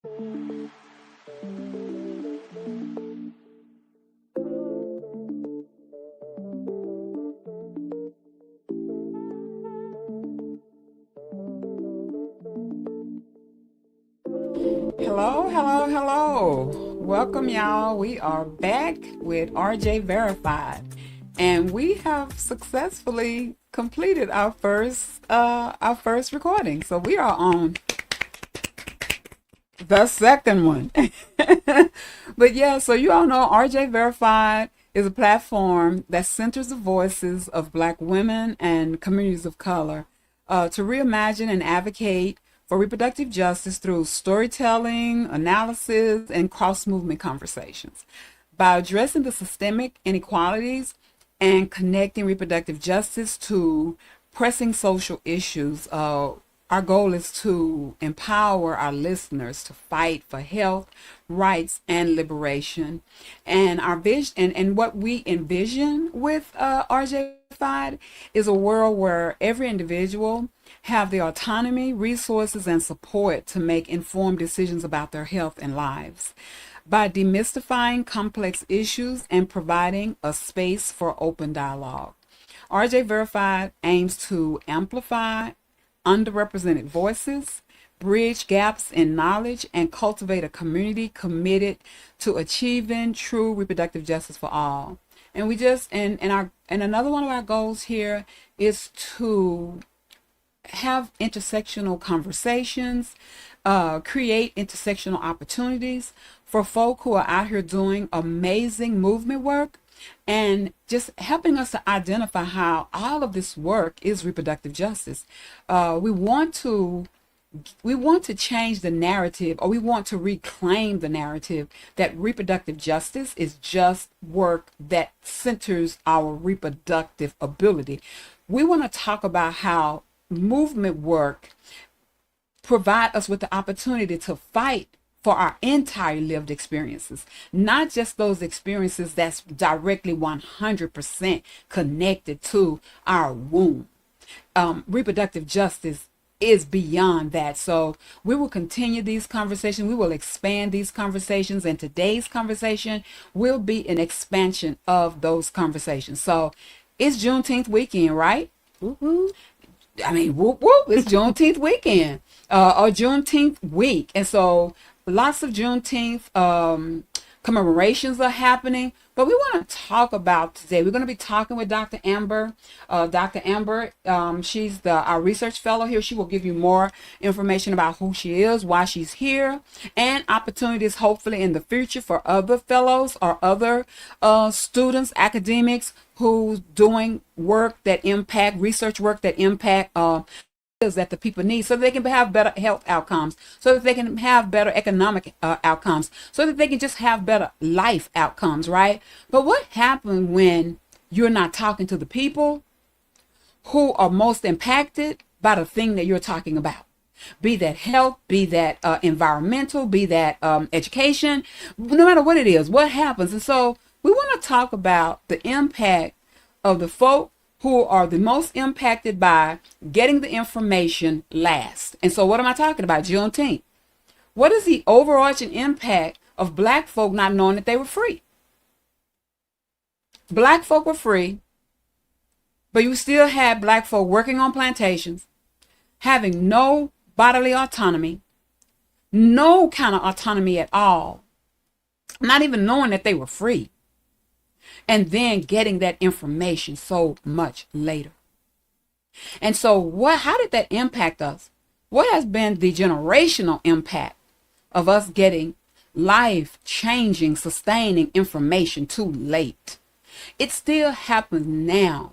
Hello, hello, hello. Welcome, y'all. We are back with RJ Verified, and we have successfully completed our first recording. So we are on the second one. But yeah, so you all know RJ Verified is a platform that centers the voices of Black women and communities of color to reimagine and advocate for reproductive justice through storytelling, analysis, and cross movement conversations. By addressing the systemic inequalities and connecting reproductive justice to pressing social issues, our goal is to empower our listeners to fight for health, rights, and liberation. And our vision and what we envision with RJ is a world where every individual have the autonomy, resources, and support to make informed decisions about their health and lives. By demystifying complex issues and providing a space for open dialogue, RJ Verified aims to amplify underrepresented voices, bridge gaps in knowledge, and cultivate a community committed to achieving true reproductive justice for all. And we just and another one of our goals here is to have intersectional conversations, create intersectional opportunities for folk who are out here doing amazing movement work and just helping us to identify how all of this work is reproductive justice. We want to change the narrative, or we want to reclaim the narrative that reproductive justice is just work that centers our reproductive ability. We want to talk about how movement work provide us with the opportunity to fight for our entire lived experiences, not just those experiences that's directly 100% connected to our womb. Reproductive justice is beyond that. So we will continue these conversations. We will expand these conversations, and today's conversation will be an expansion of those conversations. So it's Juneteenth weekend, right? Woo-hoo. I mean, whoop whoop! It's Juneteenth weekend, or Juneteenth week, and so lots of Juneteenth commemorations are happening. But we want to talk about today. We're going to be talking with Dr. Amber. Dr. Amber, she's our research fellow here. She will give you more information about who she is, why she's here, and opportunities hopefully in the future for other fellows or other students, academics who's doing work that impact, research work that impact that the people need, so that they can have better health outcomes, so that they can have better economic outcomes, so that they can just have better life outcomes, right? But what happens when you're not talking to the people who are most impacted by the thing that you're talking about? Be that health, be that environmental, be that education, no matter what it is, what happens? And so we want to talk about the impact of the folk who are the most impacted by getting the information last. And so what am I talking about? Juneteenth. What is the overarching impact of Black folk not knowing that they were free? Black folk were free, but you still had Black folk working on plantations, having no bodily autonomy, no kind of autonomy at all, not even knowing that they were free, and then getting that information so much later. And so how did that impact us? What has been the generational impact of us getting life-changing, sustaining information too late? It still happens now.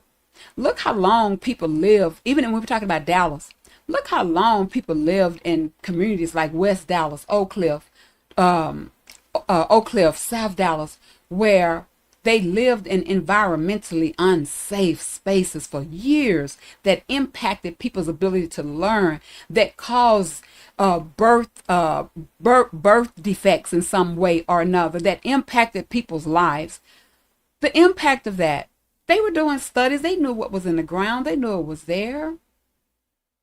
Look how long people live, even when we're talking about Dallas, look how long people lived in communities like West Dallas, Oak Cliff, South Dallas, where they lived in environmentally unsafe spaces for years that impacted people's ability to learn, that caused birth defects in some way or another, that impacted people's lives. The impact of that, they were doing studies. They knew what was in the ground. They knew it was there.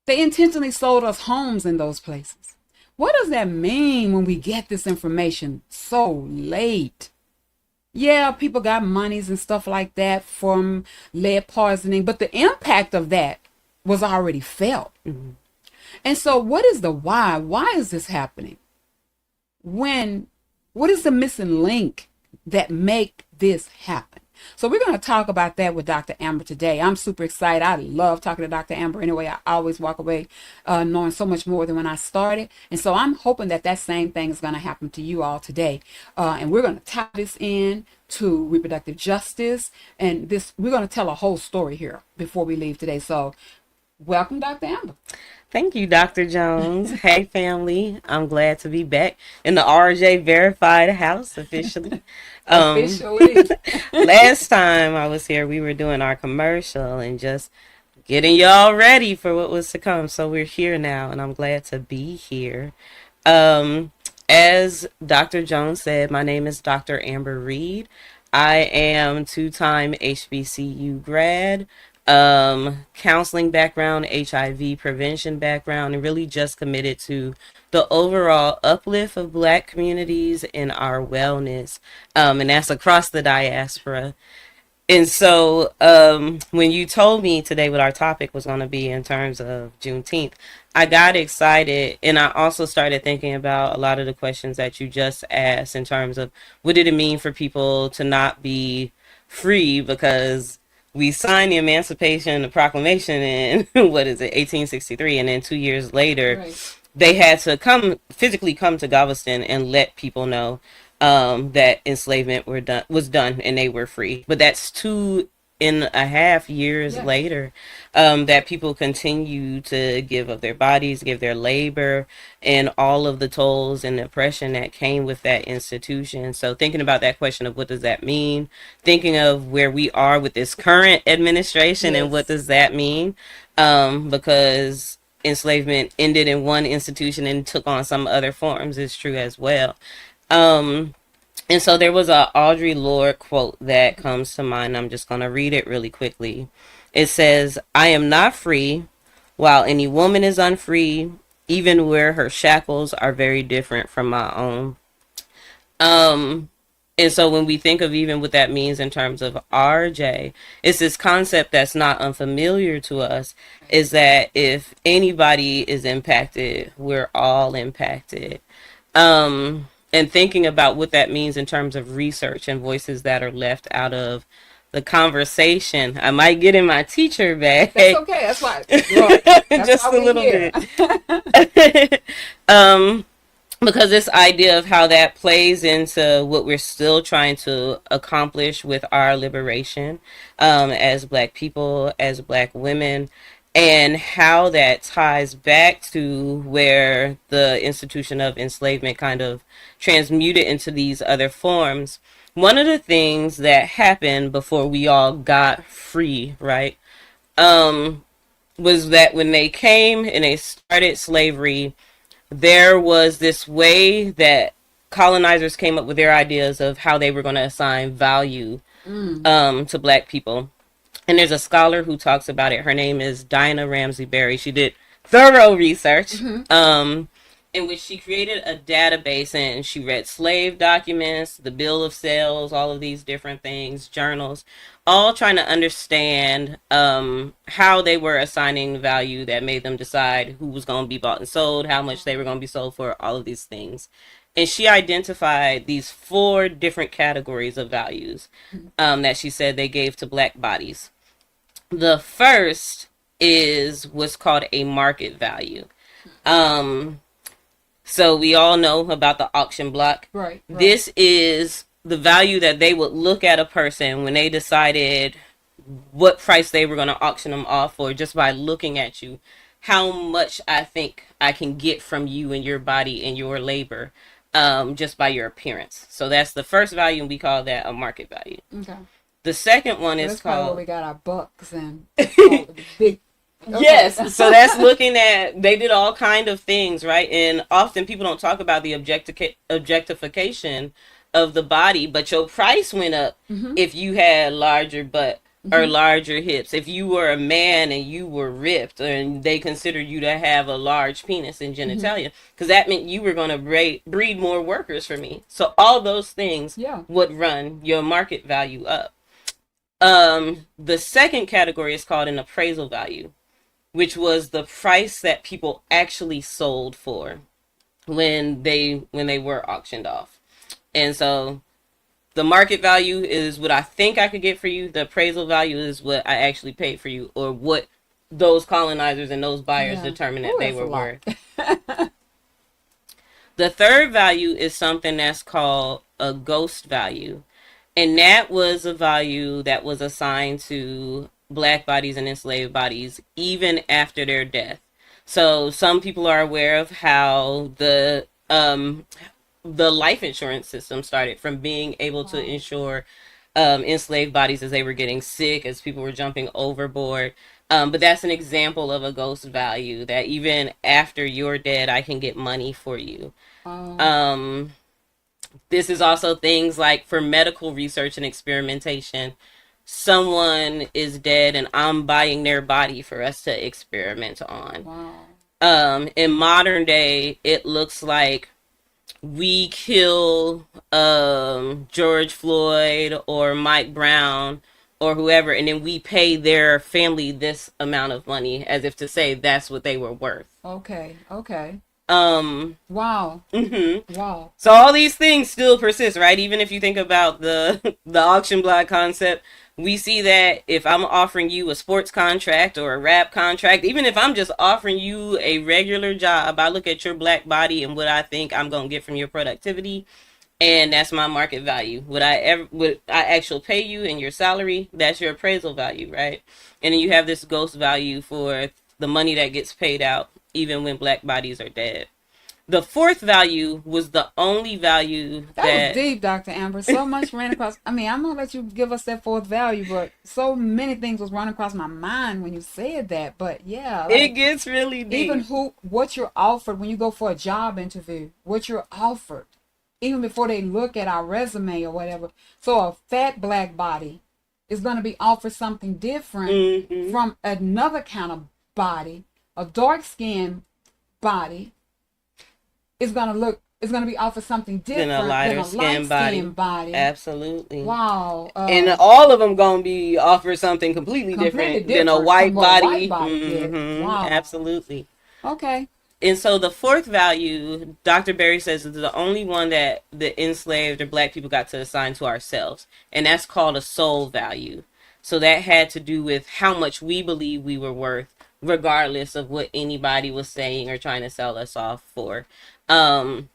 They intentionally sold us homes in those places. What does that mean when we get this information so late? Yeah, people got monies and stuff like that from lead poisoning, but the impact of that was already felt. Mm-hmm. And so what is the why? Why is this happening? What is the missing link that make this happen? So we're going to talk about that with Dr. Amber today. I'm super excited. I love talking to Dr. Amber. Anyway, I always walk away knowing so much more than when I started. And so I'm hoping that that same thing is going to happen to you all today. And we're going to tie this in to reproductive justice. And we're going to tell a whole story here before we leave today. So welcome, Dr. Amber. Thank you, Dr. Jones. Hey, family. I'm glad to be back in the RJ Verified house officially. Last time I was here, we were doing our commercial and just getting y'all ready for what was to come. So we're here now, and I'm glad to be here. As Dr. Jones said, my name is Dr. Amber Reed. I am two-time HBCU grad. Counseling background, HIV prevention background, and really just committed to the overall uplift of Black communities and our wellness. And that's across the diaspora. And so when you told me today what our topic was going to be in terms of Juneteenth, I got excited, and I also started thinking about a lot of the questions that you just asked in terms of what did it mean for people to not be free, because we signed the Emancipation Proclamation in, 1863, and then 2 years later, right, they had to physically come to Galveston and let people know that enslavement was done and they were free. But that's 2.5 years later that people continue to give of their bodies, give their labor, and all of the tolls and the oppression that came with that institution. So thinking about that question of what does that mean, thinking of where we are with this current administration and what does that mean, because enslavement ended in one institution and took on some other forms is true as well. And so there was a Audre Lorde quote that comes to mind. I'm just going to read it really quickly. It says, "I am not free, while any woman is unfree, even where her shackles are very different from my own." And so when we think of even what that means in terms of RJ, it's this concept that's not unfamiliar to us, is that if anybody is impacted, we're all impacted. And thinking about what that means in terms of research and voices that are left out of the conversation. I might get in my teacher bag. That's okay. That's why. That's just why a little bit. Because this idea of how that plays into what we're still trying to accomplish with our liberation as Black people, as Black women, and how that ties back to where the institution of enslavement kind of transmuted into these other forms. One of the things that happened before we all got free, right, was that when they came and they started slavery, there was this way that colonizers came up with their ideas of how they were going to assign value to Black people. And there's a scholar who talks about it. Her name is Diana Ramsey Berry. She did thorough research in which she created a database, and she read slave documents, the bill of sales, all of these different things, journals, all trying to understand how they were assigning value that made them decide who was going to be bought and sold, how much they were going to be sold for, all of these things. And she identified these 4 different categories of values that she said they gave to Black bodies. The first is what's called a market value. So we all know about the auction block. Right. This is the value that they would look at a person when they decided what price they were going to auction them off for, just by looking at you. How much I think I can get from you and your body and your labor, just by your appearance. So that's the first value, and we call that a market value. Okay. The second one is called... where we got our bucks and all the big... Okay. Yes, so that's looking at, they did all kind of things, right? And often people don't talk about the objectification of the body, but your price went up if you had larger butt, or larger hips. If you were a man and you were ripped, and they considered you to have a large penis and genitalia, because that meant you were going to breed more workers for me. So all those things Yeah. would run your market value up. The second category is called an appraisal value, which was the price that people actually sold for when they were auctioned off. And so the market value is what I think I could get for you. The appraisal value is what I actually paid for you, or what those colonizers and those buyers Yeah. determined that Ooh, they that's a were lot. worth. The third value is something that's called a ghost value. And that was a value that was assigned to black bodies and enslaved bodies even after their death. So some people are aware of how the life insurance system started from being able to Wow. insure enslaved bodies as they were getting sick, as people were jumping overboard. But that's an example of a ghost value, that even after you're dead, I can get money for you. Um, Um, this is also things like for medical research and experimentation. Someone is dead and I'm buying their body for us to experiment on. wow. In modern day, it looks like we kill George Floyd or Mike Brown or whoever, and then we pay their family this amount of money as if to say that's what they were worth. Okay. Okay. Um, Wow. mhm. Wow. So all these things still persist, right? Even if you think about the the auction block concept, we see that if I'm offering you a sports contract or a rap contract, even if I'm just offering you a regular job, I look at your black body and what I think I'm gonna get from your productivity, and that's my market value. Would I actually pay you in your salary? That's your appraisal value, right? And then you have this ghost value for the money that gets paid out even when black bodies are dead. The fourth value was the only value That was that deep, Dr. Amber. So much ran across. I mean, I'm gonna let you give us that fourth value, but so many things was running across my mind when you said that. But yeah, it like gets really even deep. what you're offered when you go for a job interview, what you're offered, even before they look at our resume or whatever. So a fat black body is gonna be offered something different Hmm. from another kind of body. A dark skinned body is gonna be offered something Then a different than lighter a light skin body. skinned body. Absolutely. Wow. And all of them gonna be offered something completely Completely different than a different from white what a white body. body get. Wow. Absolutely. Okay. And so the fourth value, Dr. Berry says, is the only one that the enslaved or black people got to assign to ourselves. And that's called a soul value. So that had to do with how much we believe we were worth, regardless of what anybody was saying or trying to sell us off for. Um,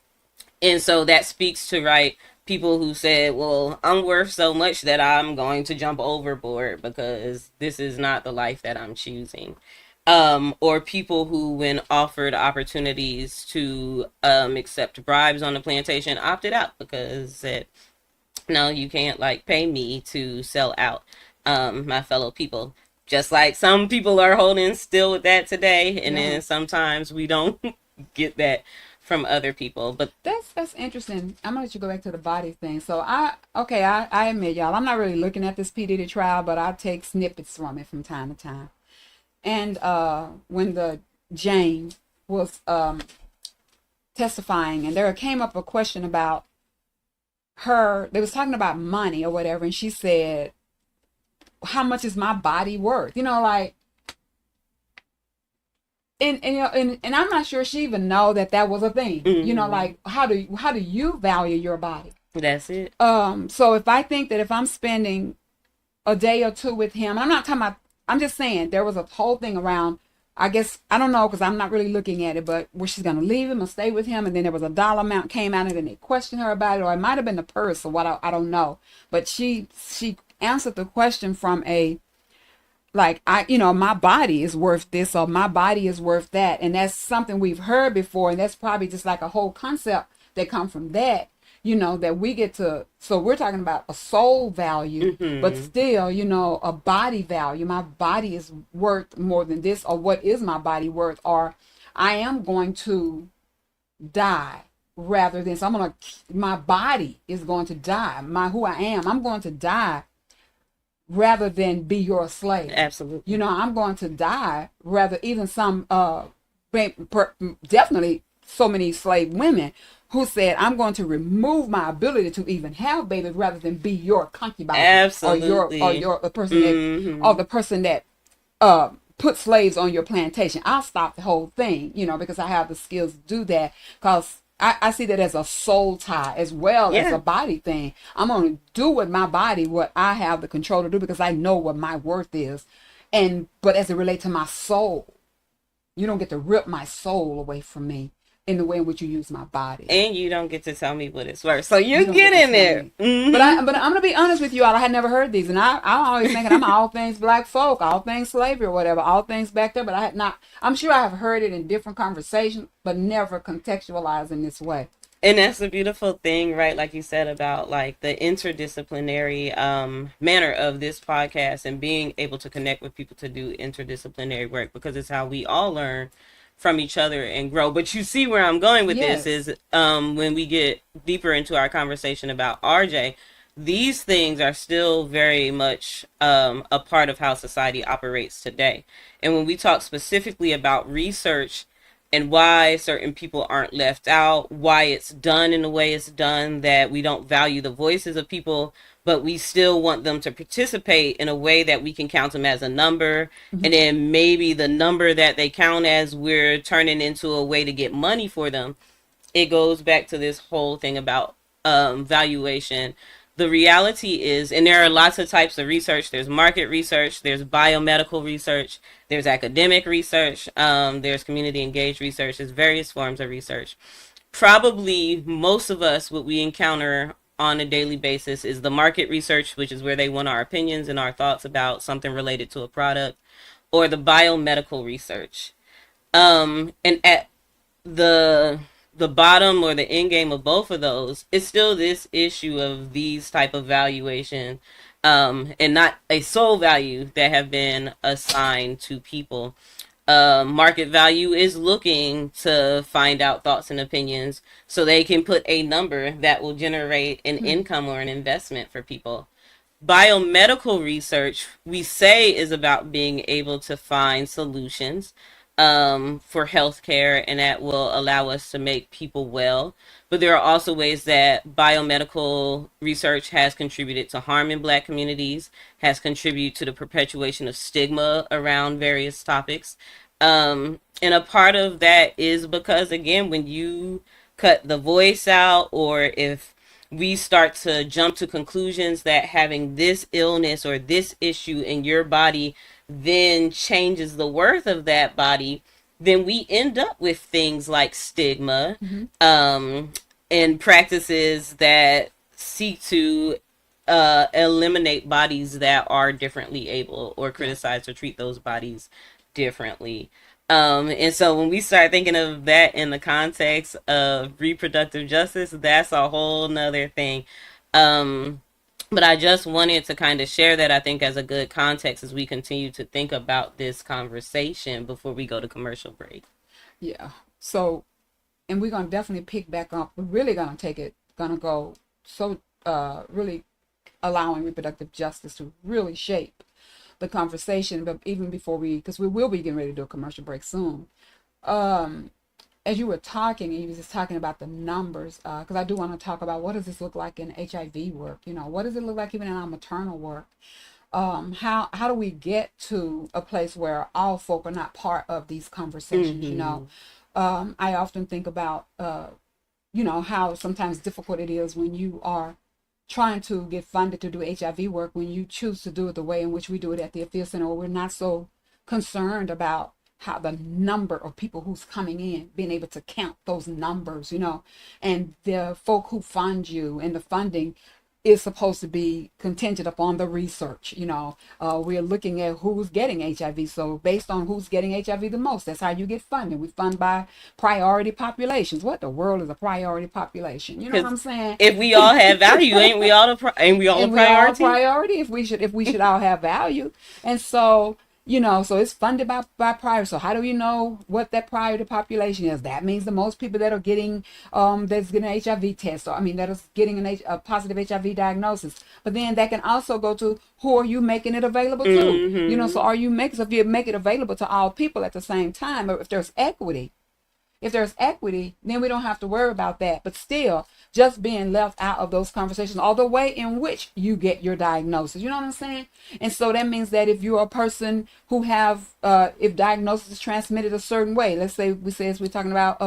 and so that speaks to, right, people who said, well, I'm worth so much that I'm going to jump overboard because this is not the life that I'm choosing. Or people who, when offered opportunities to accept bribes on the plantation, opted out because said, no, you can't like pay me to sell out my fellow people. Just like some people are holding still with that today, and Yeah. then sometimes we don't get that from other people. But That's interesting. I'm gonna let you go back to the body thing. So I admit y'all, I'm not really looking at this P. Diddy trial, but I take snippets from it from time to time. And when the Jane was testifying, and there came up a question about her. They was talking about money or whatever, and she said, "How much is my body worth?" You know, like, and you know, and I'm not sure she even know that that was a thing. You know, like how do you value your body? that's it. So if I think that if I'm spending a day or two with him, I'm not talking about. I'm just saying there was a whole thing around. I guess I don't know because I'm not really looking at it, but where she's gonna leave him or stay with him, and then there was a dollar amount came out, and then they questioned her about it, or it might have been the purse or what I don't know. But she answered the question from a like my body is worth this or my body is worth that, and that's something we've heard before, and that's probably just like a whole concept that come from that, that we get to. So we're talking about a soul value, but still, a body value. My body is worth more than this, or what is my body worth, or I am going to die rather than, so my body is going to die, who I am, I'm going to die rather than be your slave. You Absolutely. know, I'm going to die rather, even some, definitely so many slave women who said, I'm going to remove my ability to even have babies rather than be your concubine, or Absolutely. your the person that, or Hmm. the person that uh put slaves on your plantation. I'll stop the whole thing, because I have the skills to do that. Because I see that as a soul tie as well as a Yeah. body thing. I'm going to do with my body what I have the control to do, because I know what my worth is. But as it relates to my soul, you don't get to rip my soul away from me in the way in which you use my body. And you don't get to tell me what it's worth. So You you don't get get to in tell there. me. Hmm. But I'm gonna be honest with you all. I had never heard these, and I'm always thinking I'm all things black folk, all things slavery or whatever, all things back there. But I had not. I'm sure I have heard it in different conversations, but never contextualized in this way. And that's the beautiful thing, right? Like you said about like the interdisciplinary manner of this podcast and being able to connect with people to do interdisciplinary work, because it's how we all learn from each other and grow. But you see where I'm going with this Yes. is when we get deeper into our conversation about RJ, these things are still very much a part of how society operates today. And when we talk specifically about research and why certain people aren't left out, why it's done in the way it's done, that we don't value the voices of people, but we still want them to participate in a way that we can count them as a number. And Mm-hmm. then maybe the number that they count as, we're turning into a way to get money for them. It goes back to this whole thing about valuation. The reality is, and there are lots of types of research. There's market research, there's biomedical research, there's academic research, there's community engaged research, there's various forms of research. Probably most of us, what we encounter on a daily basis is the market research, which is where they want our opinions and our thoughts about something related to a product, or the biomedical research. And at the the bottom or the end game of both of those, it's still this issue of these type of valuation, and not a sole value that have been assigned to people. Market value is looking to find out thoughts and opinions so they can put a number that will generate an income or an investment for people. Biomedical research, we say, is about being able to find solutions for healthcare, and that will allow us to make people well. But there are also ways that biomedical research has contributed to harm in Black communities, has contributed to the perpetuation of stigma around various topics. And a part of that is because, again, when you cut the voice out, or if we start to jump to conclusions that having this illness or this issue in your body then changes the worth of that body, then we end up with things like stigma, Mm-hmm. and practices that seek to eliminate bodies that are differently able, or Yeah. criticize or treat those bodies differently. And so when we start thinking of that in the context of reproductive justice, that's a whole nother thing. Um, but I just wanted to kind of share that, I think, as a good context as we continue to think about this conversation before we go to commercial break. Yeah. So, and we're gonna definitely pick back up. We're really gonna take it. Gonna go so really allowing reproductive justice to really shape the conversation. But even before because we will be getting ready to do a commercial break soon. Um, as you were talking, you was just talking about the numbers, because I do want to talk about what does this look like in HIV work. What does it look like even in our maternal work? How do we get to a place where all folk are not part of these conversations? Mm-hmm. I often think about how sometimes difficult it is when you are trying to get funded to do HIV work, when you choose to do it the way in which we do it at the Affair Center, or we're not so concerned about how the number of people who's coming in, being able to count those numbers, and the folk who fund you, and the funding is supposed to be contingent upon the research. We're looking at who's getting HIV. So based on who's getting HIV the most, that's how you get funding. We fund by priority populations. What the world is a priority population? You know what Because I'm saying? if we all have value, ain't we all ain't we all a And we all priority? priority if we should all have value. And so So it's funded by priority. So how do you know what that priority population is? That means the most people that are getting that's getting an HIV test, or I mean that is getting a positive HIV diagnosis. But then that can also go to who are you making it available to? So Mm-hmm. are you making, so if you make it available to all people at the same time, or if there's equity, then we don't have to worry about that. But still, just being left out of those conversations, or the way in which you get your diagnosis, you know what I'm saying? And so that means that if you're a person who have, if diagnosis is transmitted a certain way, let's say as we're talking about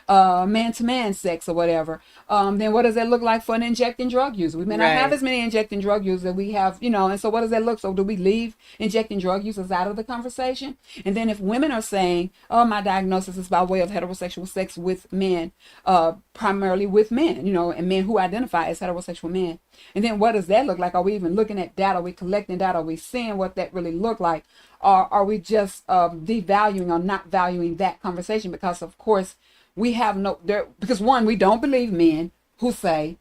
man-to-man sex or whatever, then what does that look like for an injecting drug user? We may not have Right. as many injecting drug users that we have, and so what does that look? So do we leave injecting drug users out of the conversation? And then if women are saying, oh, my diagnosis is by way of heterosexual sex with men, primarily with men, and men who identify as heterosexual men. And then what does that look like? Are we even looking at data? Are we collecting data? Are we seeing what that really look like? Or are we just devaluing or not valuing that conversation? Because of course we have no there, because one, we don't believe men who say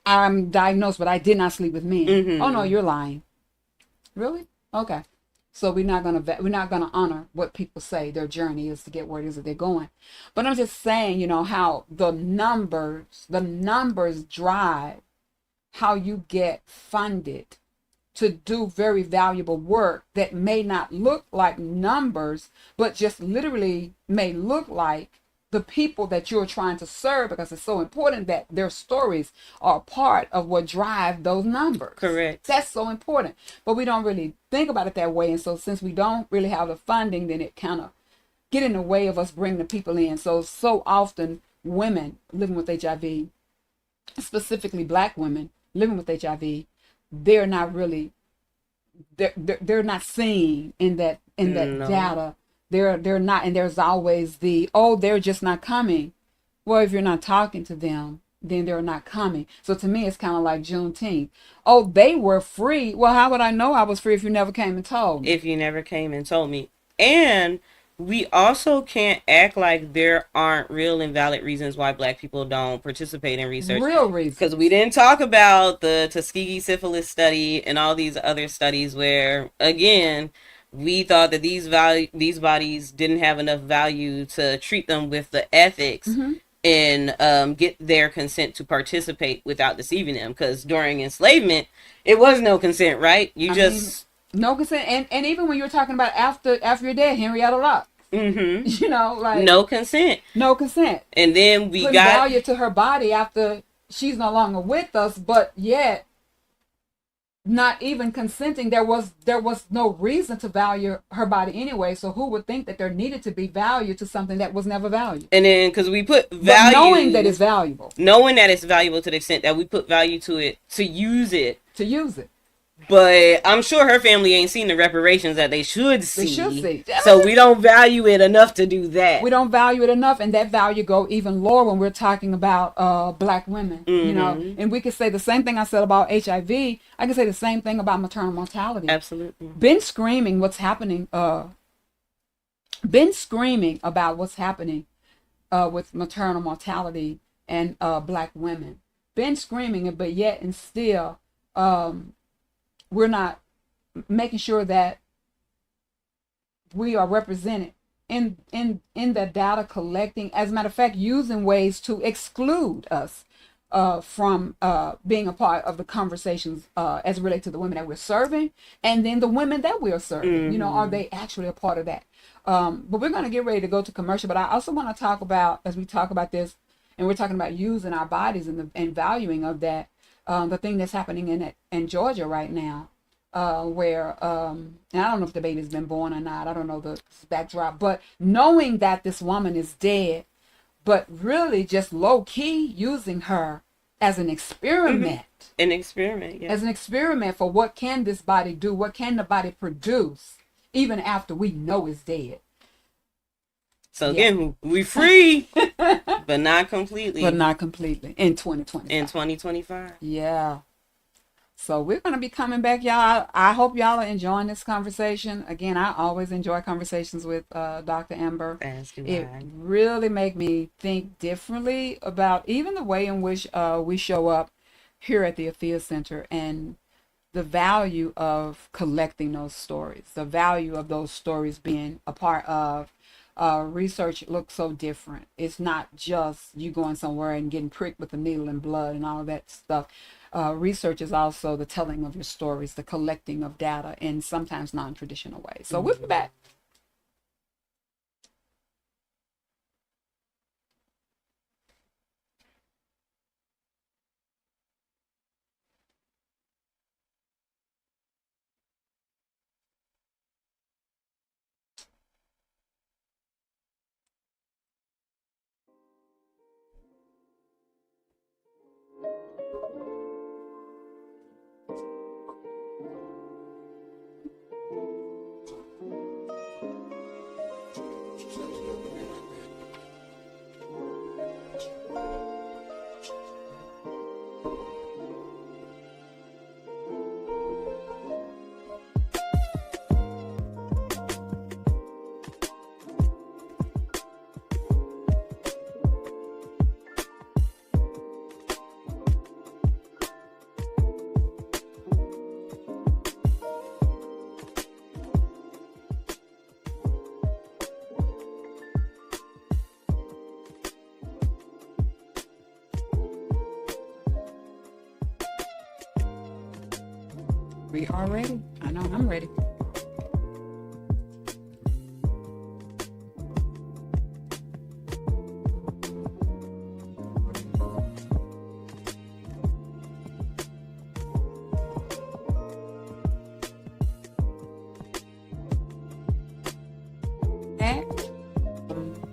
I'm diagnosed but I did not sleep with men. Oh no, Mm-hmm. you're lying. Really? Okay. So we're not gonna honor what people say their journey is to get where it is that they're going. But I'm just saying, how the numbers drive how you get funded to do very valuable work that may not look like numbers, but just literally may look like the people that you're trying to serve, because it's so important that their stories are part of what drive those numbers. Correct. That's so important. But we don't really think about it that way. And so since we don't really have the funding, then it kind of get in the way of us bringing the people in. So often women living with HIV, specifically black women living with HIV, they're not really they're not seeing in that No. data. They're not, and there's always they're just not coming. Well, if you're not talking to them, then they're not coming. So to me, it's kind of like Juneteenth. Oh, they were free. Well, how would I know I was free if you never came and told me? If you never came and told me. And we also can't act like there aren't real and valid reasons why black people don't participate in research. Real Because we reasons. didn't talk about the Tuskegee syphilis study and all these other studies where, again, we thought that these bodies didn't have enough value to treat them with the ethics Mm-hmm. and get their consent to participate without deceiving them. Because during enslavement, it was no consent, right? You I mean, just no consent, and even when you're talking about after you're dead, Henrietta Locke, mm-hmm. like No consent. no consent, And then we putting got value to her body after she's no longer with us, but yet not even consenting. There was no reason to value her body anyway. So who would think that there needed to be value to something that was never valued? and then because we put But knowing that value, it's valuable knowing that it's valuable to the extent that we put value to it to use it. to use it, But I'm sure her family ain't seen the reparations that they should they should see. see. So we don't value it enough to do We that. don't value it enough, and that value go even lower when we're talking about black women. Mm-hmm. And we could say the same thing I said about HIV. I can say the same thing about maternal mortality. Absolutely. Been screaming about what's happening with maternal mortality and black women. Been screaming it, but yet and still, we're not making sure that we are represented in the data collecting. As a matter of fact, using ways to exclude us from being a part of the conversations as it relates to the women that we're serving, and then the women that we're serving. Are Mm-hmm. they actually a part of that? But we're going to get ready to go to commercial. But I also want to talk about, as we talk about this, and we're talking about using our bodies and valuing of that, the thing that's happening in Georgia right now, where and I don't know if the baby's been born or not. I don't know the backdrop, but knowing that this woman is dead, but really just low key using her as an Mm-hmm. experiment, An experiment, yeah. for what can this body do, what can the body produce, even after we know it's dead. So Yeah. again, we free, but not But completely not completely in in 2025. 2025. Yeah. So we're going to be coming back, y'all. I hope y'all are enjoying this conversation. Again, I always enjoy conversations with Dr. Amber. As do It I. really make me think differently about even the way in which we show up here at the Afia Center. And the value of collecting those stories, the value of those stories being a part of research looks so different. It's not just you going somewhere and getting pricked with a needle and blood and all that stuff. Research is also the telling of your stories, the collecting of data in sometimes non-traditional ways. So we'll be back. We are ready. I know I'm ready.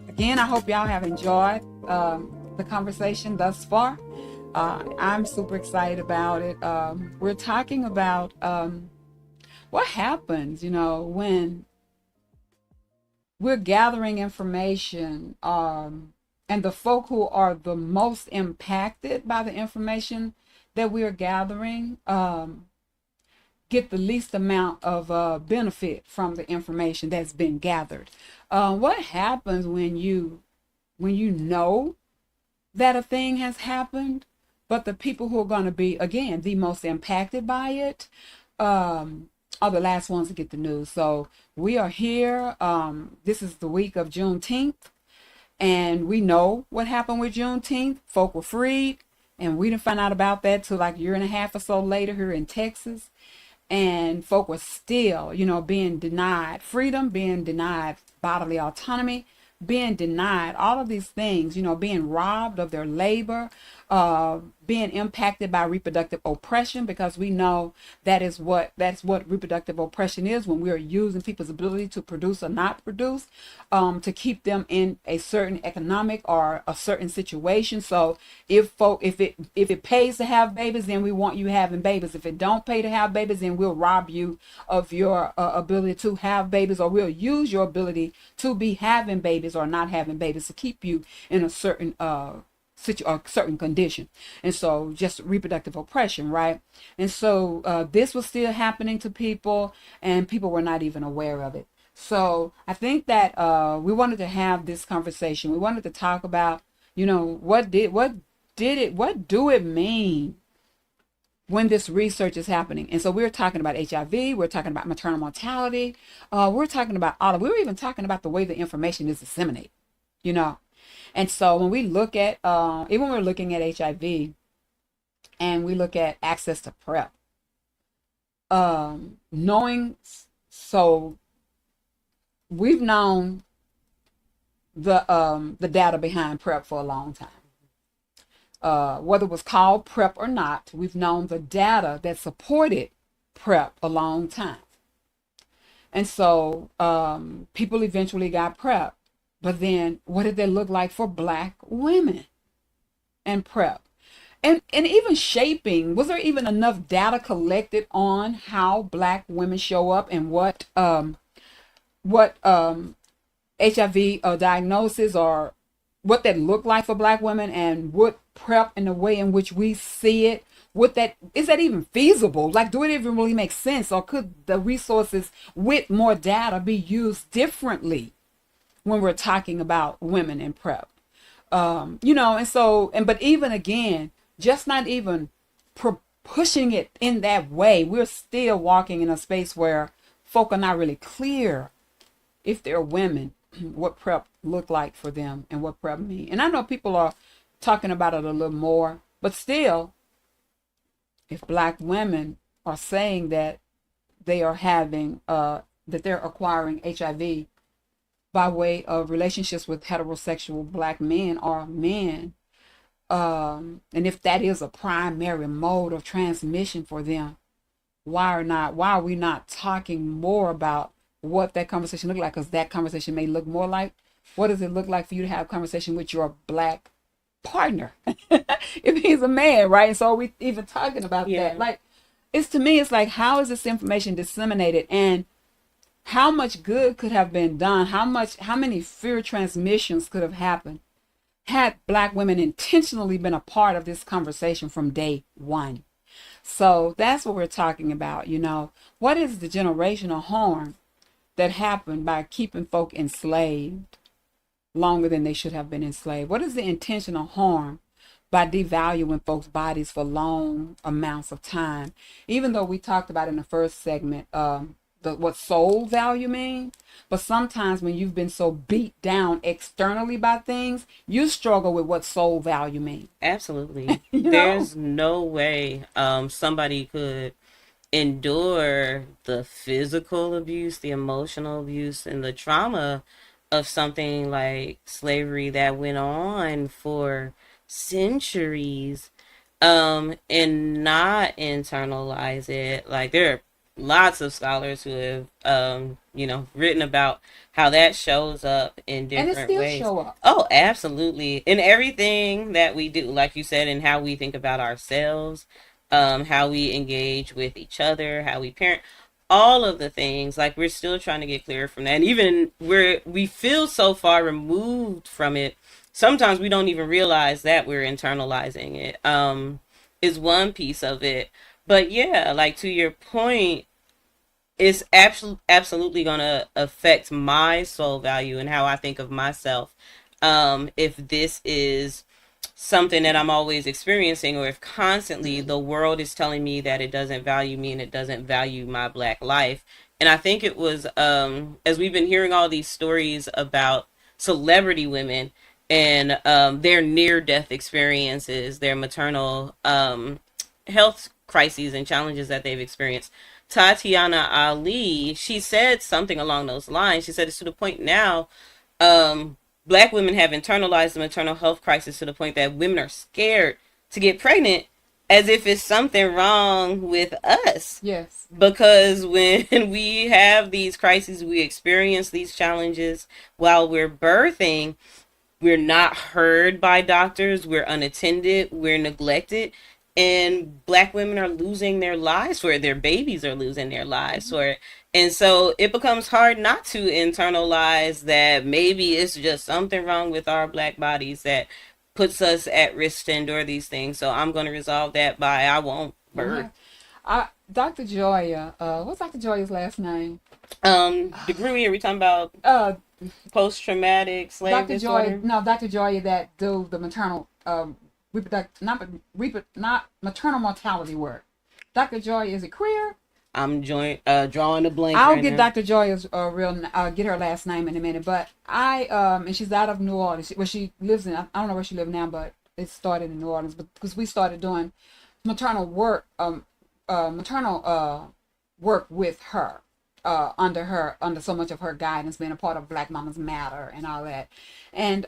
Again, I hope y'all have enjoyed the conversation thus far. I'm super excited about it. We're talking about what happens, when we're gathering information, and the folk who are the most impacted by the information that we're gathering get the least amount of benefit from the information that's been gathered. What happens when you know that a thing has happened, but the people who are going to be, again, the most impacted by it are the last ones to get the news? So we are here. This is the week of Juneteenth, and we know what happened with Juneteenth. Folk were freed, and we didn't find out about that till like a year and a half or so later here in Texas. And folk were still, being denied freedom, being denied bodily autonomy, being denied all of these things, being robbed of their labor, being impacted by reproductive oppression, because we know that's what reproductive oppression is, when we are using people's ability to produce or not produce, to keep them in a certain economic or a certain situation. So if it pays to have babies, then we want you having babies. If it don't pay to have babies, then we'll rob you of your ability to have babies, or we'll use your ability to be having babies or not having babies to keep you in a certain certain condition. And so just reproductive oppression, right? And so this was still happening to people, and people were not even aware of it. So I think that we wanted to have this conversation. We wanted to talk about, what do it mean when this research is happening? And so we're talking about HIV, we're talking about maternal mortality, we're talking about we were even talking about the way the information is disseminated, And so when we look at, even when we're looking at HIV and we look at access to PrEP, so we've known the data behind PrEP for a long time. Whether it was called PrEP or not, we've known the data that supported PrEP a long time. And so people eventually got PrEP. But then what did they look like for Black women and PrEP? And even shaping, was there even enough data collected on how Black women show up and what HIV diagnosis, or what that looked like for Black women, and what PrEP and the way in which we see it, is that even feasible? Like, do it even really make sense? Or could the resources with more data be used differently when we're talking about women in PrEP? But even again, just not even pushing it in that way, we're still walking in a space where folk are not really clear if they're women, what prep look like for them and what prep mean. And I know people are talking about it a little more, but still, if black women are saying that they are having, that they're acquiring HIV by way of relationships with heterosexual black men or men, and if that is a primary mode of transmission for them, why are we not talking more about what that conversation look like? Because that conversation may look more like, what does it look like for you to have a conversation with your black partner if he's a man, right? And so we even talking about that. Like, it's, to me, it's like, how is this information disseminated, and how much good could have been done? How many fear transmissions could have happened had black women intentionally been a part of this conversation from day one? So that's what we're talking about. What is the generational harm that happened by keeping folk enslaved longer than they should have been enslaved? What is the intentional harm by devaluing folks' bodies for long amounts of time? Even though we talked about in the first segment, what soul value means, but sometimes when you've been so beat down externally by things, you struggle with what soul value means. Absolutely. There's no way somebody could endure the physical abuse, the emotional abuse, and the trauma of something like slavery that went on for centuries, and not internalize it. Like, there are lots of scholars who have written about how that shows up in different and it still ways. show up. Oh, absolutely. In everything that we do, like you said, and how we think about ourselves, how we engage with each other, how we parent, all of the things. Like, we're still trying to get clear from that. And even where we feel so far removed from it, sometimes we don't even realize that we're internalizing it, is one piece of it. But yeah, like, to your point, it's absolutely going to affect my soul value and how I think of myself. If this is something that I'm always experiencing, or if constantly the world is telling me that it doesn't value me and it doesn't value my black life. And I think it was, as we've been hearing all these stories about celebrity women and their near-death experiences, their maternal health crises and challenges that they've experienced. Tatiana Ali, she said something along those lines. She said it's to the point now, black women have internalized the maternal health crisis to the point that women are scared to get pregnant, as if it's something wrong with us. Yes. Because when we have these crises, we experience these challenges while we're birthing, we're not heard by doctors, we're unattended, we're neglected, and black women are losing their lives for it. Their babies are losing their lives for it. And so it becomes hard not to internalize that maybe it's just something wrong with our black bodies that puts us at risk to endure these things. So I'm going to resolve that by I won't birth. Dr. Joya, what's Dr. Joya's last name? Degree, are we talking about post-traumatic slave disorder? Dr. Joya that do the maternal not maternal mortality work. Dr. Joy, is it queer? I'm drawing a blank. I'll get Dr. Joy's get her last name in a minute. But and she's out of New Orleans. She lives in, I don't know where she lives now, but it started in New Orleans. But because we started doing maternal work with her, under so much of her guidance, being a part of Black Mamas Matter and all that. And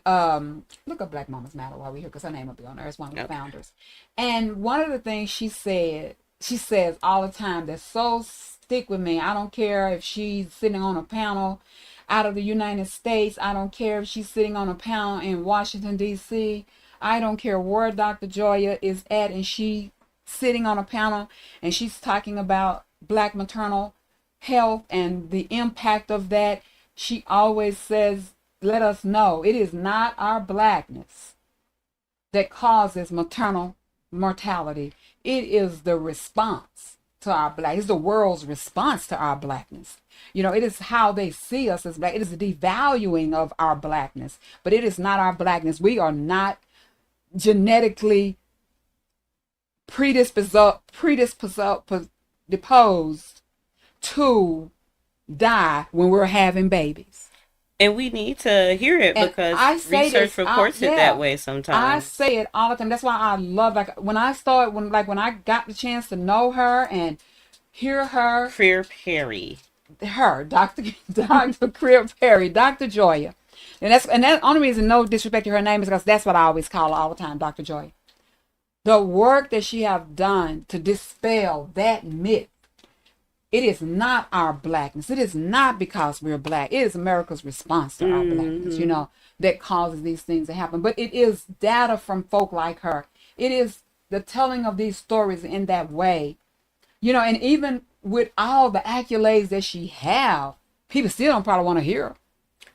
look up Black Mamas Matter while we're here, because her name will be on there as one of the founders. And one of the things she says all the time that so stick with me, I don't care if she's sitting on a panel out of the United States, I don't care if she's sitting on a panel in Washington, D.C., I don't care where Dr. Joya is at and she sitting on a panel and she's talking about Black maternal health and the impact of that. She always says, let us know it is not our blackness that causes maternal mortality. It is the response to our black. It's the world's response to our blackness. It is how they see us as black. It is the devaluing of our blackness, but it is not our blackness. We are not genetically predisposed to die when we're having babies. And we need to hear it And because I say research this, reports it that yeah, way I sometimes. say it all the time. That's why I love, like, when I got the chance to know her and hear her, Career Perry. Dr. Dr. Crib Perry, Dr. Joya. And that only reason, no disrespect to her name, is because that's what I always call her all the time, Dr. Joya. The work that she have done to dispel that myth. It is not our blackness. It is not because we're black. It is America's response to our blackness, that causes these things to happen. But it is data from folk like her. It is the telling of these stories in that way. And even with all the accolades that she have, people still don't probably want to hear her.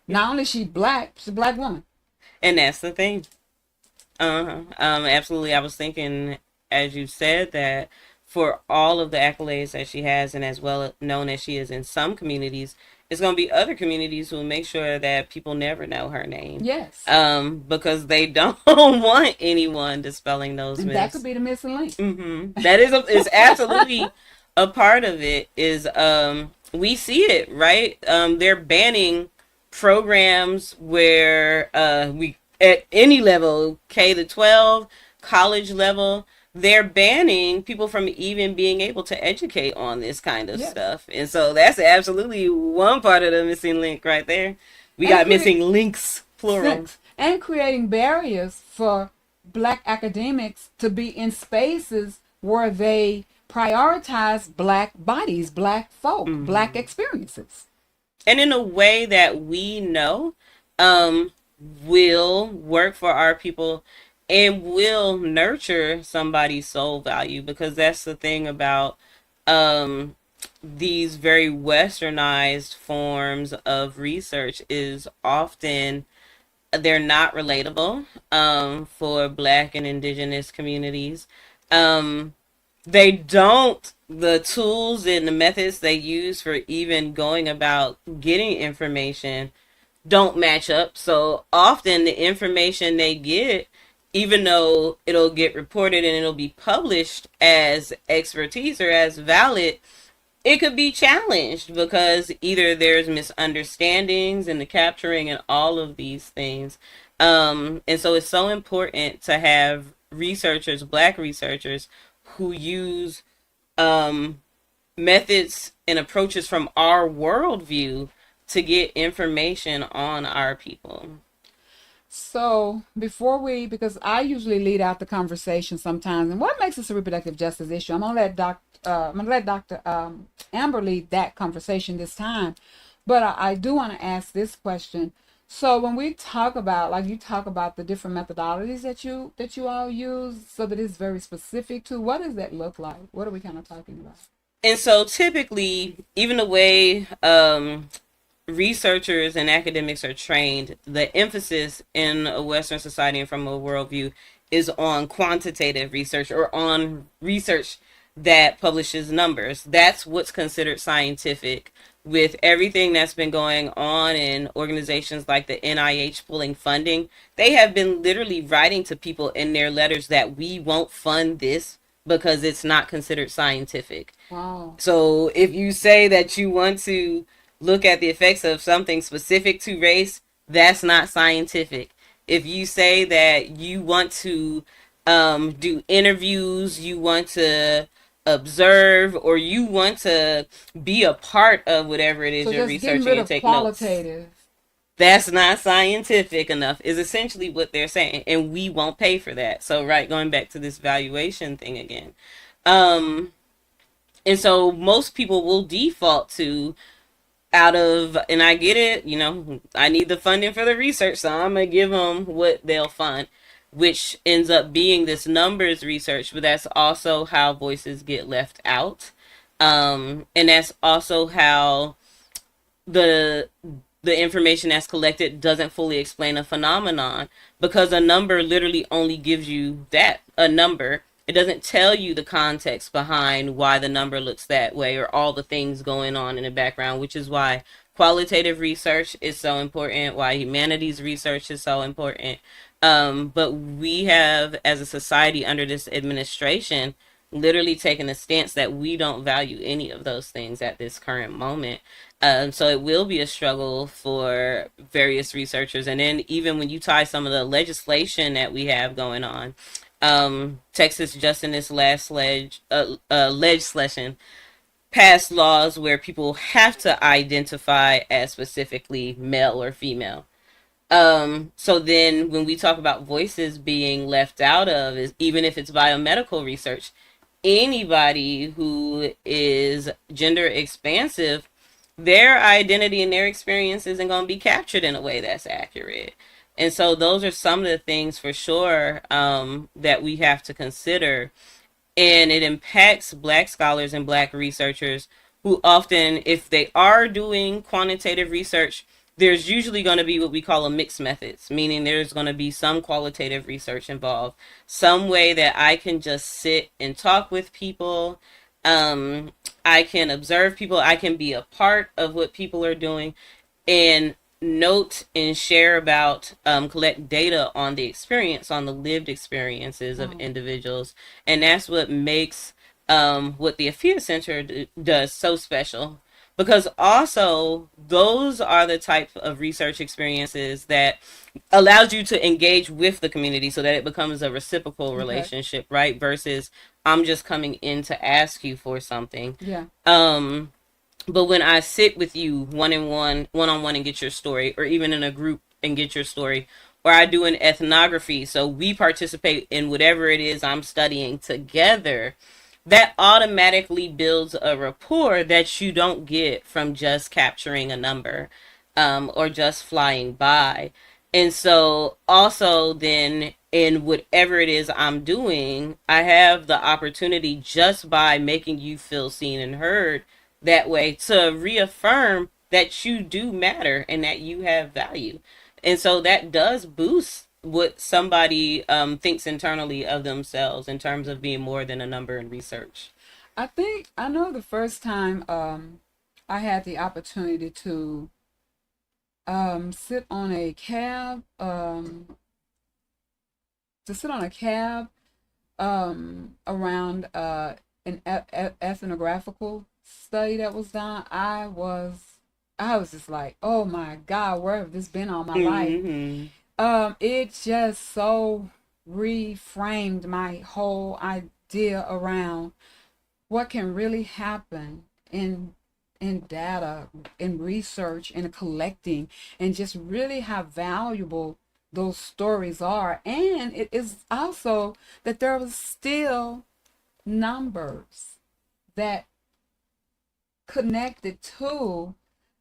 Not only is she black, she's a black woman. And that's the thing. Absolutely. I was thinking, as you said, that for all of the accolades that she has, and as well known as she is in some communities, it's going to be other communities who will make sure that people never know her name. Yes. Because they don't want anyone dispelling those And myths. that could be the missing link. That is absolutely a part of it. Is we see it, right? They're banning programs where we at any level, K to 12, college level, they're banning people from even being able to educate on this kind of stuff. And so that's absolutely one part of the missing link right there. We got missing links, plural. And creating barriers for black academics to be in spaces where they prioritize black bodies, black folk, black experiences. And in a way that we know will work for our people and will nurture somebody's soul value, because that's the thing about these very westernized forms of research is often they're not relatable for black and indigenous communities. They don't, the tools and the methods they use for even going about getting information don't match up. So often the information they get, even though it'll get reported and it'll be published as expertise or as valid, it could be challenged because either there's misunderstandings in the capturing and all of these things. And so it's so important to have researchers, black researchers, who use methods and approaches from our worldview to get information on our people. So because I usually lead out the conversation sometimes, and what makes this a reproductive justice issue, I'm gonna let Dr. Amber lead that conversation this time. But I do want to ask this question. So when we talk about, like you talk about the different methodologies that you all use, so that it's very specific to, what does that look like? What are we kind of talking about? And so typically, even the way researchers and academics are trained, the emphasis in a Western society and from a worldview is on quantitative research, or on research that publishes numbers. That's what's considered scientific. With everything that's been going on in organizations like the NIH pulling funding, they have been literally writing to people in their letters that we won't fund this because it's not considered scientific. Wow. So if you say that you want to look at the effects of something specific to race, that's not scientific. If you say that you want to do interviews, you want to observe, or you want to be a part of whatever it is you're researching and take notes, that's not scientific enough, is essentially what they're saying, and we won't pay for that. So right, going back to this valuation thing again, and so most people will default to, and I get it, I need the funding for the research, so I'm gonna give them what they'll fund, which ends up being this numbers research, but that's also how voices get left out. And that's also how the information that's collected doesn't fully explain a phenomenon, because a number literally only gives you a number. It doesn't tell you the context behind why the number looks that way, or all the things going on in the background, which is why qualitative research is so important, why humanities research is so important. But we have, as a society under this administration, literally taking a stance that we don't value any of those things at this current moment. So it will be a struggle for various researchers. And then even when you tie some of the legislation that we have going on, Texas just in this last legislation passed laws where people have to identify as specifically male or female. So then when we talk about voices being left out of, is even if it's biomedical research, anybody who is gender expansive, their identity and their experience isn't going to be captured in a way that's accurate. And so those are some of the things for sure, that we have to consider, and it impacts Black scholars and Black researchers who often, if they are doing quantitative research, there's usually going to be what we call a mixed methods, meaning there's going to be some qualitative research involved, some way that I can just sit and talk with people. Um, I can observe people. I can be a part of what people are doing, and note and share about, collect data on the experience, on the lived experiences of Oh, individuals. And that's what makes, what the AFIA Center does so special, because also those are the type of research experiences that allows you to engage with the community so that it becomes a reciprocal okay. relationship, right? Versus I'm just coming in to ask you for something. Yeah. um but when I sit with you one on one and get your story, or even in a group and get your story, or I do an ethnography, so we participate in whatever it is I'm studying together, that automatically builds a rapport that you don't get from just capturing a number, or just flying by. And so, also, then, in whatever it is I'm doing, I have the opportunity just by making you feel seen and heard that way to reaffirm that you do matter and that you have value. And so that does boost what somebody, thinks internally of themselves in terms of being more than a number in research. I think I know the first time I had the opportunity to sit on a cab around an ethnographical study that was done. I was just like, oh my God, where have this been all my life? Mm-hmm. It just so reframed my whole idea around what can really happen in data, in research, in collecting, and just really how valuable those stories are. And it is also that there was still numbers that connected to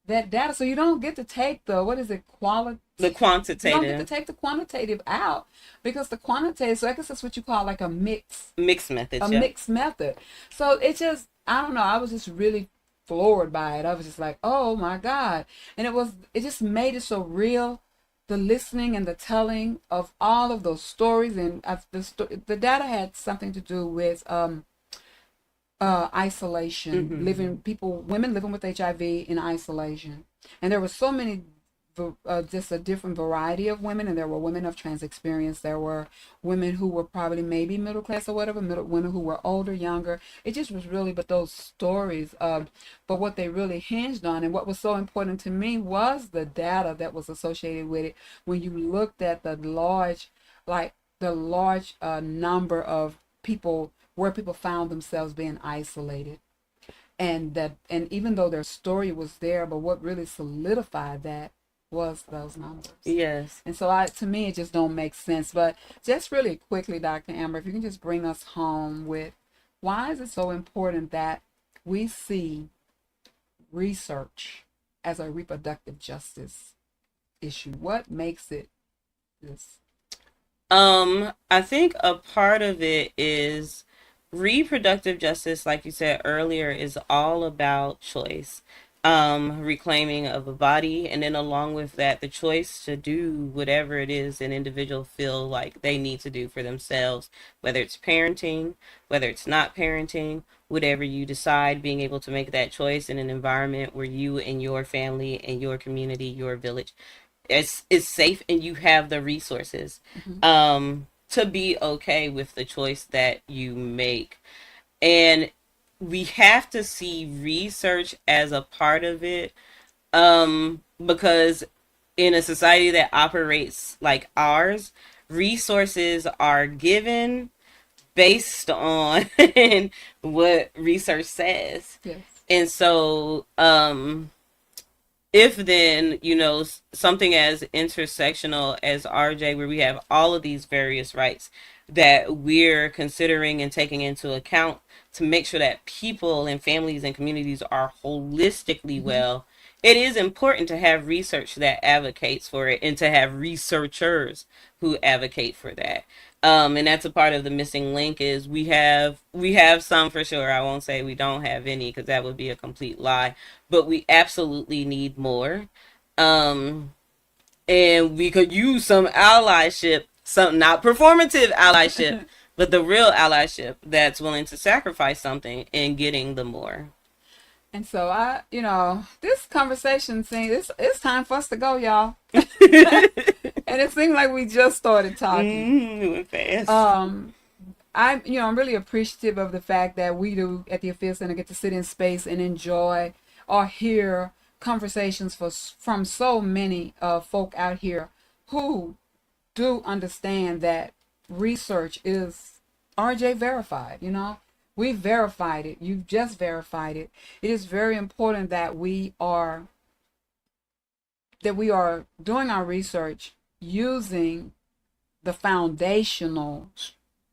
that data. So you don't get to take the, what is it, quality, The you don't get to quantitative take the quantitative out, because the quantitative, so I guess that's what you call like mixed a methods, yeah. mixed method. So it just, I don't know, I was just really floored by it. I was just like, oh my God. And it just made it so real. The listening and the telling of all of those stories, and the data had something to do with isolation, Mm-hmm. women living with HIV in isolation. And there were so many, just a different variety of women, and there were women of trans experience. There were women who were probably maybe middle class or whatever, women who were older, younger. It just was really, but those stories, but what they really hinged on, and what was so important to me was the data that was associated with it. When you looked at the large number of people, where people found themselves being isolated, and even though their story was there, but what really solidified that was those numbers. Yes. And so, to me, it just don't make sense. But just really quickly, Dr. Amber, if you can just bring us home with, why is it so important that we see research as a reproductive justice issue? What makes it this? I think a part of it is reproductive justice, like you said earlier, is all about choice, reclaiming of a body, and then along with that, the choice to do whatever it is an individual feel like they need to do for themselves, whether it's parenting, whether it's not parenting, whatever you decide, being able to make that choice in an environment where you and your family and your community, your village, is safe and you have the resources, Mm-hmm. to be okay with the choice that you make. And we have to see research as a part of it, because in a society that operates like ours, resources are given based on what research says. Yes. And so, if then, something as intersectional as RJ, where we have all of these various rights that we're considering and taking into account to make sure that people and families and communities are holistically Mm-hmm. well, it is important to have research that advocates for it and to have researchers who advocate for that. And that's a part of the missing link. Is we have some for sure. I won't say we don't have any, because that would be a complete lie, but we absolutely need more. Um, and we could use some allyship, some not performative allyship, but the real allyship that's willing to sacrifice something in getting the more. And so this conversation seems it's time for us to go, y'all. And it seemed like we just started talking. It went fast. I'm really appreciative of the fact that we do at the Affair Center get to sit in space and enjoy or hear conversations from so many folk out here who do understand that research is RJ verified. We verified it. You've just verified it. It is very important that we are doing our research using the foundational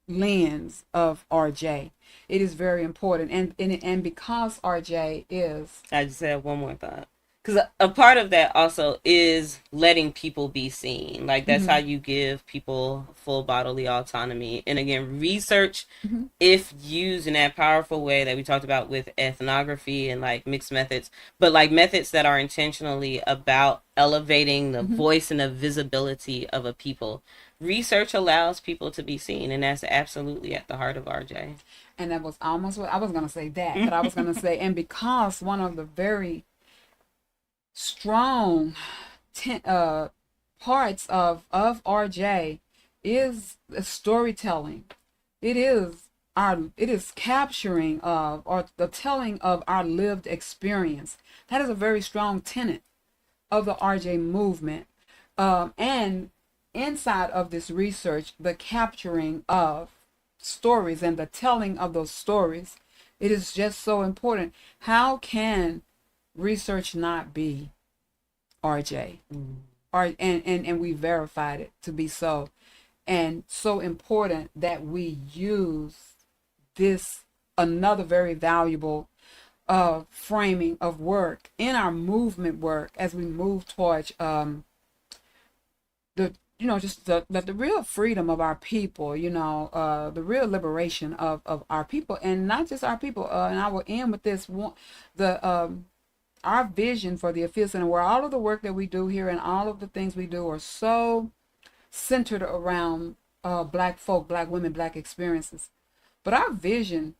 lens of RJ. It is very important, and because RJ is. I just have one more thought. Because a part of that also is letting people be seen. Like, that's how you give people full bodily autonomy. And again, research, if used in that powerful way that we talked about with ethnography and like mixed methods, but like methods that are intentionally about elevating the voice and the visibility of a people, research allows people to be seen. And that's absolutely at the heart of RJ. And that was almost what I was going to say, but I was going to say, and because one of the very strong parts of RJ is storytelling. It is capturing of, or the telling of, our lived experience. That is a very strong tenet of the RJ movement. And inside of this research, the capturing of stories and the telling of those stories, it is just so important. How can research not be RJ? And we verified it to be so. And so important that we use this, another very valuable framing of work in our movement work as we move towards just the real freedom of our people, the real liberation of our people, and not just our people. And I will end with this one, our vision for the Affair Center, where all of the work that we do here and all of the things we do are so centered around Black folk, Black women, Black experiences. But our vision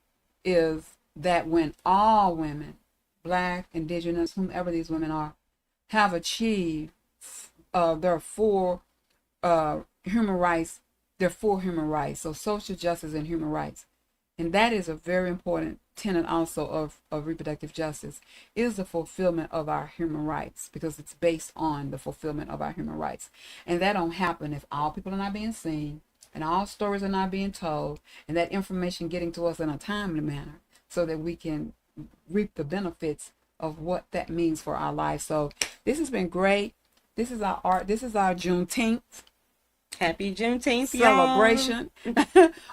is that when all women, Black, Indigenous, whomever these women are, have achieved their full human rights, so social justice and human rights. And that is a very important tenet also of reproductive justice, is the fulfillment of our human rights, because it's based on the fulfillment of our human rights. And that don't happen if all people are not being seen and all stories are not being told, and that information getting to us in a timely manner so that we can reap the benefits of what that means for our lives. So this has been great. This is our Juneteenth. Happy Juneteenth, celebration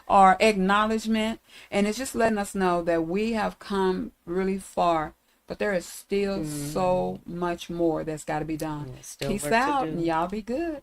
or acknowledgement, and it's just letting us know that we have come really far, but there is still so much more that's got to be done. Peace out, and y'all be good.